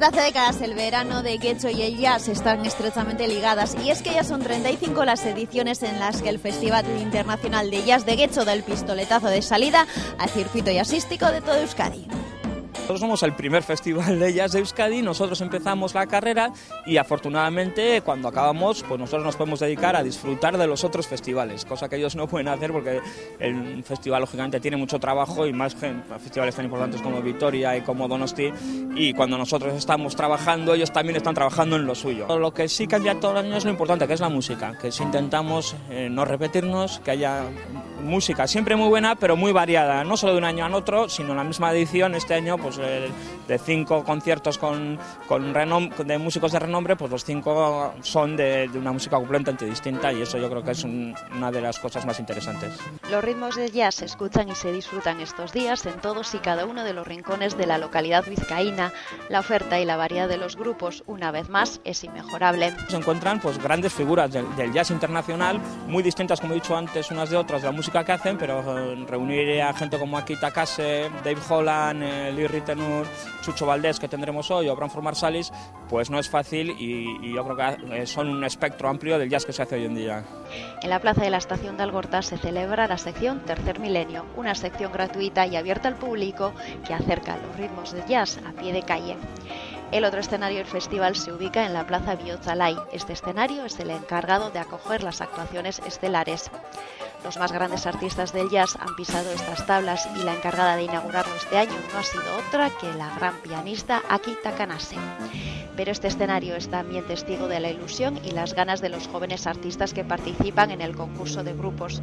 Desde hace décadas el verano de Getxo y el jazz están estrechamente ligadas, y es que ya son 35 las ediciones en las que el Festival Internacional de Jazz de Getxo da el pistoletazo de salida al circuito jazzístico de todo Euskadi. Nosotros somos el primer festival de jazz de Euskadi, nosotros empezamos la carrera y afortunadamente cuando acabamos pues nosotros nos podemos dedicar a disfrutar de los otros festivales, cosa que ellos no pueden hacer porque el festival lógicamente tiene mucho trabajo y más festivales tan importantes como Vitoria y como Donosti, y cuando nosotros estamos trabajando ellos también están trabajando en lo suyo. Lo que sí cambia todo el año es lo importante, que es la música, que si intentamos no repetirnos, que haya música siempre muy buena pero muy variada, no solo de un año a otro, sino en la misma edición. Este año pues de 5 conciertos de músicos de renombre, pues los 5 son de una música completamente distinta, y eso yo creo que es una de las cosas más interesantes. Los ritmos del jazz se escuchan y se disfrutan estos días en todos y cada uno de los rincones de la localidad vizcaína. La oferta y la variedad de los grupos, una vez más, es inmejorable. Se encuentran pues grandes figuras del jazz internacional, muy distintas, como he dicho antes, unas de otras, de la música que hacen, pero reunir a gente como Aki Takase, Dave Holland, Lee Ritenour, Chucho Valdés, que tendremos hoy, o Branford Marsalis, pues no es fácil, y yo creo que son un espectro amplio del jazz que se hace hoy en día. En la plaza de la estación de Algorta se celebra la sección Tercer Milenio, una sección gratuita y abierta al público que acerca los ritmos del jazz a pie de calle. El otro escenario del festival se ubica en la plaza Bihotzalai. Este escenario es el encargado de acoger las actuaciones estelares. Los más grandes artistas del jazz han pisado estas tablas y la encargada de inaugurarlo este año no ha sido otra que la gran pianista Aki Takase. Pero este escenario es también testigo de la ilusión y las ganas de los jóvenes artistas que participan en el concurso de grupos.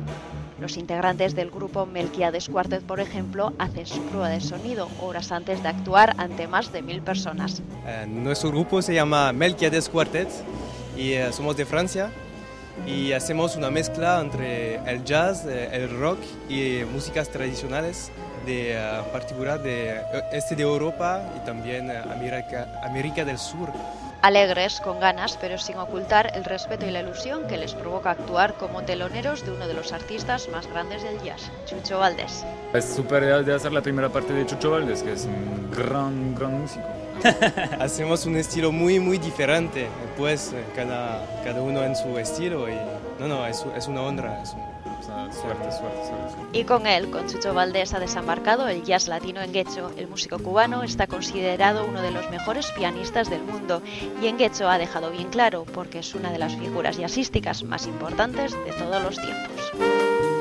Los integrantes del grupo Melquiades Quartet, por ejemplo, hacen su prueba de sonido horas antes de actuar ante más de 1000 personas. Nuestro grupo se llama Melquiades Quartet y somos de Francia. Y hacemos una mezcla entre el jazz, el rock y músicas tradicionales, particular de este de Europa y también América del Sur. Alegres, con ganas, pero sin ocultar el respeto y la ilusión que les provoca actuar como teloneros de uno de los artistas más grandes del jazz, Chucho Valdés. Es súper de hacer la primera parte de Chucho Valdés, que es un gran músico. Hacemos un estilo muy diferente, pues cada uno en su estilo, y es una honra. Suerte. Y con él, con Chucho Valdés, ha desembarcado el jazz latino en Getxo. El músico cubano está considerado uno de los mejores pianistas del mundo, y en Getxo ha dejado bien claro porque es una de las figuras jazzísticas más importantes de todos los tiempos.